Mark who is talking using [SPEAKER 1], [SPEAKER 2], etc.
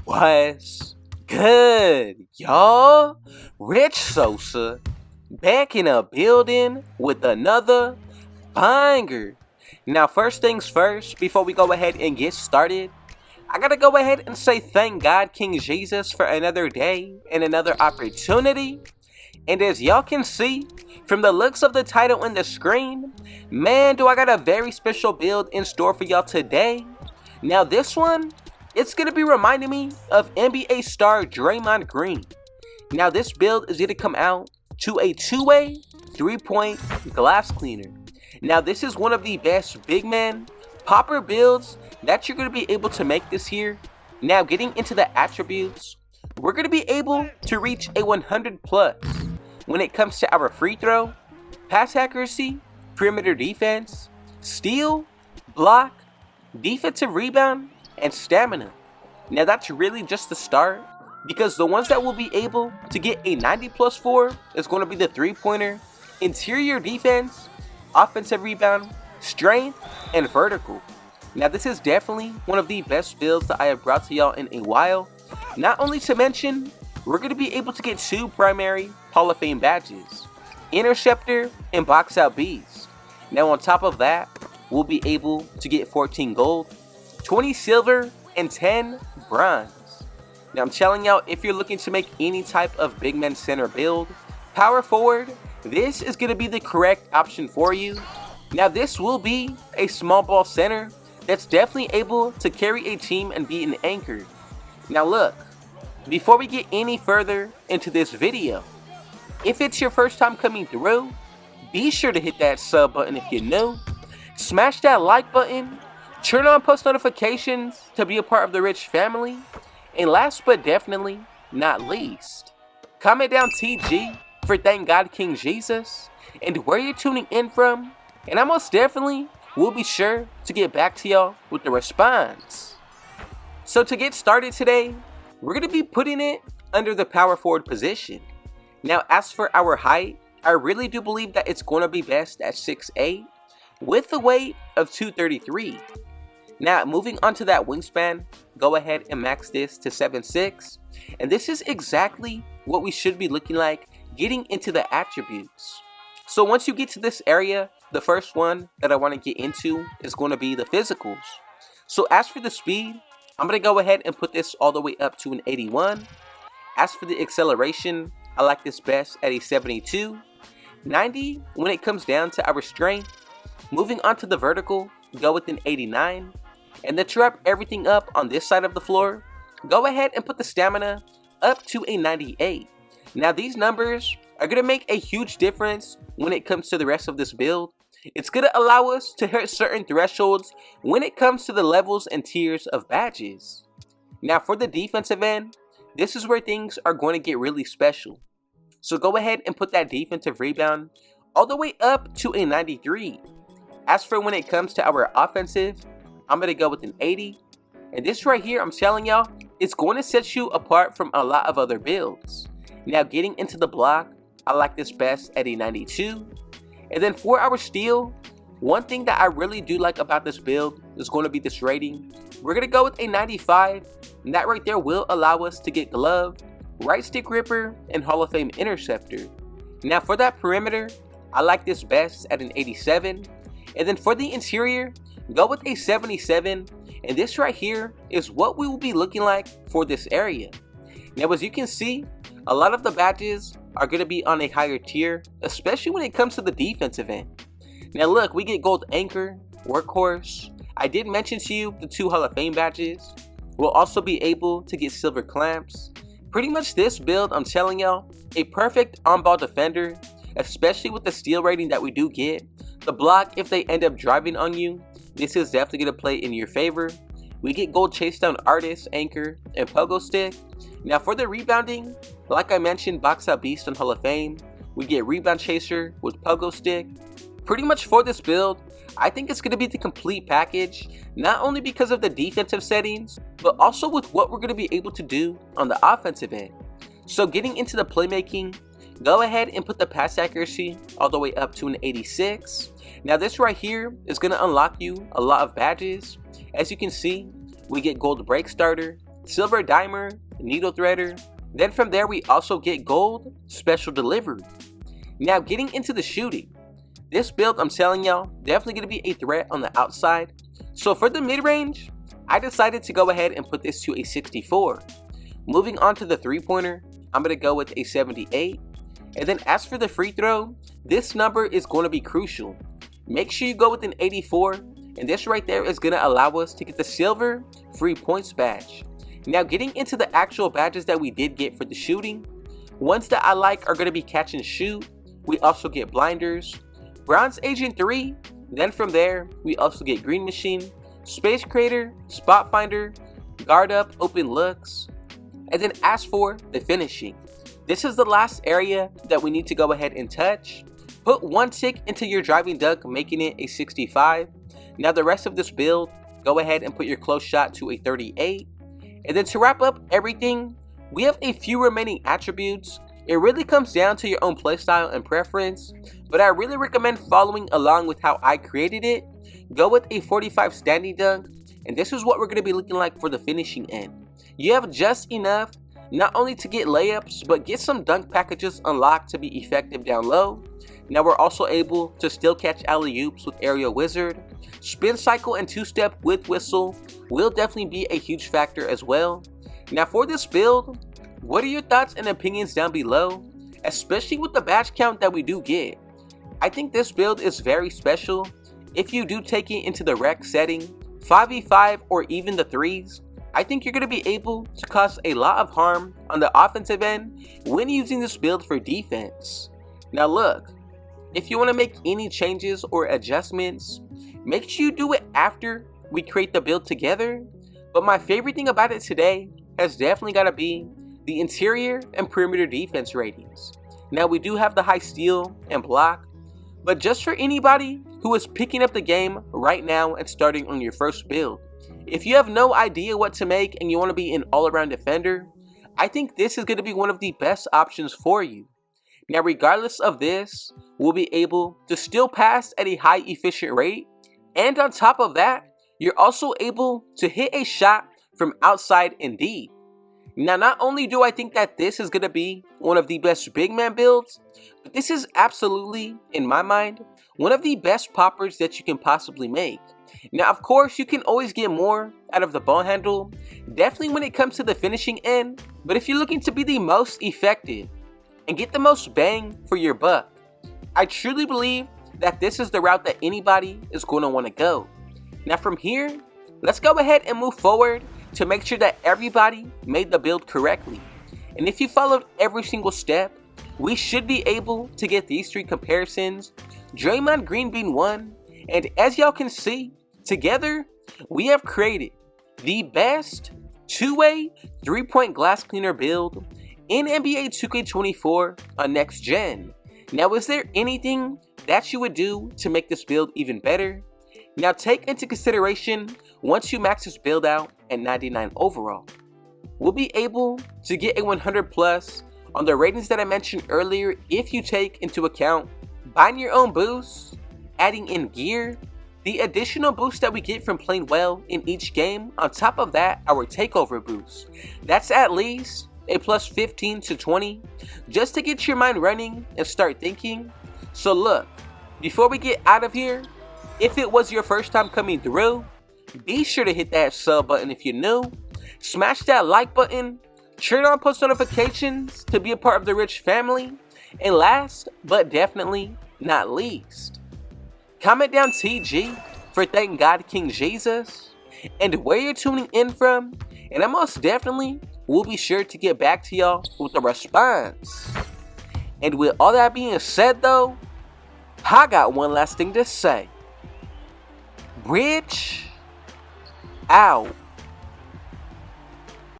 [SPEAKER 1] What's good, y'all? Rich Sosa back in a building with another banger. Now, first things first, before we go ahead and get started, I gotta go ahead and say thank God, King Jesus, for another day and another opportunity. And as y'all can see from the looks of the title and the screen, man, do I got a very special build in store for y'all today. Now, this one, it's going to be reminding me of NBA star Draymond Green. Now, this build is going to come out to a two-way, three-point glass cleaner. Now, this is one of the best big man popper builds that you're going to be able to make this year. Now, getting into the attributes, we're going to be able to reach a 100 plus when it comes to our free throw, pass accuracy, perimeter defense, steal, block, defensive rebound, and stamina. Now that's really just the start, because the ones that will be able to get a 90 plus for is going to be the three-pointer, interior defense, offensive rebound, strength, and vertical. Now this is definitely one of the best builds that I have brought to y'all in a while. Not only to mention, we're going to be able to get two primary Hall of Fame badges, Interceptor and Box Out Beast. Now on top of that, we'll be able to get 14 gold, 20 silver, and 10 bronze. Now I'm telling y'all, if you're looking to make any type of big man center build, power forward, this is going to be the correct option for you. Now this will be a small ball center that's definitely able to carry a team and be an anchor. Now look, before we get any further into this video, if it's your first time coming through, be sure to hit that sub button if you're new, smash that like button, turn on post notifications to be a part of the Rich family, and last but definitely not least, comment down TG for thank God King Jesus and where you're tuning in from, and I most definitely will be sure to get back to y'all with the response. So to get started today, we're going to be putting it under the power forward position. Now as for our height, I really do believe that it's going to be best at 6'8", with the weight of 233. Now moving on to that wingspan, go ahead and max this to 7'6", and this is exactly what we should be looking like getting into the attributes. So once you get to this area, the first one that I want to get into is going to be the physicals. So as for the speed, I'm going to go ahead and put this all the way up to an 81. As for the acceleration, I like this best at a 72. 90 when it comes down to our strength. Moving on to the vertical, go with an 89. And then to wrap everything up on this side of the floor, go ahead and put the stamina up to a 98. Now these numbers are going to make a huge difference when it comes to the rest of this build. It's going to allow us to hit certain thresholds when it comes to the levels and tiers of badges. Now for the defensive end, this is where things are going to get really special. So go ahead and put that defensive rebound all the way up to a 93. As for when it comes to our offensive, I'm going to go with an 80. And this right here, I'm telling y'all, it's going to set you apart from a lot of other builds. Now getting into the block, I like this best at a 92. And then for our steal, one thing that I really do like about this build is going to be this rating. We're going to go with a 95. And that right there will allow us to get glove, right stick ripper, and Hall of Fame interceptor. Now for that perimeter, I like this best at an 87. And then for the interior, go with a 77. And this right here is what we will be looking like for this area. Now as you can see, a lot of the badges are going to be on a higher tier, especially when it comes to the defensive end. Now look, we get gold anchor, workhorse. I did mention to you the two Hall of Fame badges. We'll also be able to get silver clamps. Pretty much this build, I'm telling y'all, a perfect on-ball defender, especially with the steal rating that we do get. The block, if they end up driving on you, this is definitely going to play in your favor. We get gold chase down artist, anchor, and pogo stick. Now for the rebounding, like I mentioned, box out beast on Hall of Fame. We get rebound chaser with pogo stick. Pretty much for this build, I think it's going to be the complete package, not only because of the defensive settings, but also with what we're going to be able to do on the offensive end. So getting into the playmaking, go ahead and put the pass accuracy all the way up to an 86. Now this right here is going to unlock you a lot of badges. As you can see, we get gold break starter, silver dimer, needle threader. Then from there we also get gold, special delivery. Now getting into the shooting. This build, I'm telling y'all, definitely going to be a threat on the outside. So for the mid-range, I decided to go ahead and put this to a 64. Moving on to the three-pointer, I'm going to go with a 78. And then as for the free throw, this number is going to be crucial. Make sure you go with an 84, and this right there is going to allow us to get the silver free points badge. Now getting into the actual badges that we did get for the shooting, ones that I like are going to be catch and shoot. We also get blinders, bronze agent 3, then from there we also get green machine, space creator, spot finder, guard up, open looks. And then as for the finishing, this is the last area that we need to go ahead and touch. Put 1 tick into your driving dunk, making it a 65. Now the rest of this build, go ahead and put your close shot to a 38. And then to wrap up everything, we have a few remaining attributes. It really comes down to your own playstyle and preference, but I really recommend following along with how I created it. Go with a 45 standing dunk, and this is what we're going to be looking like for the finishing end. You have just enough not only to get layups, but get some dunk packages unlocked to be effective down low. Now we're also able to still catch alley-oops with Aerial Wizard. Spin cycle and two-step with whistle will definitely be a huge factor as well. Now for this build, what are your thoughts and opinions down below, especially with the badge count that we do get? I think this build is very special. If you do take it into the rec setting, 5v5 or even the 3s, I think you're going to be able to cause a lot of harm on the offensive end when using this build for defense. Now look, if you want to make any changes or adjustments, make sure you do it after we create the build together. But my favorite thing about it today has definitely got to be the interior and perimeter defense ratings. Now we do have the high steal and block, but just for anybody who is picking up the game right now and starting on your first build, if you have no idea what to make and you want to be an all-around defender, I think this is going to be one of the best options for you. Now regardless of this, we'll be able to still pass at a high efficient rate, and on top of that, you're also able to hit a shot from outside and deep. Now not only do I think that this is going to be one of the best big man builds, but this is absolutely, in my mind, one of the best poppers that you can possibly make. Now of course you can always get more out of the ball handle, definitely when it comes to the finishing end, but if you're looking to be the most effective and get the most bang for your buck, I truly believe that this is the route that anybody is going to want to go. Now from here, let's go ahead and move forward to make sure that everybody made the build correctly. And if you followed every single step, we should be able to get these 3 comparisons, Draymond Green being one, and as y'all can see, together we have created the best 2-way 3-point glass cleaner build in NBA 2K24 on next gen. Now is there anything that you would do to make this build even better? Now take into consideration, once you max this build out at 99 overall, we'll be able to get a 100 plus on the ratings that I mentioned earlier if you take into account buying your own boosts, adding in gear, the additional boost that we get from playing well in each game, on top of that our takeover boost. That's at least a plus 15 to 20 just to get your mind running and start thinking. So look, before we get out of here, if it was your first time coming through, be sure to hit that sub button if you're new, smash that like button, turn on post notifications to be a part of the rich family, and last but definitely not least, comment down TG for thank God King Jesus and where you're tuning in from, and I most definitely will be sure to get back to y'all with a response. And with all that being said though, I got one last thing to say. Rich out.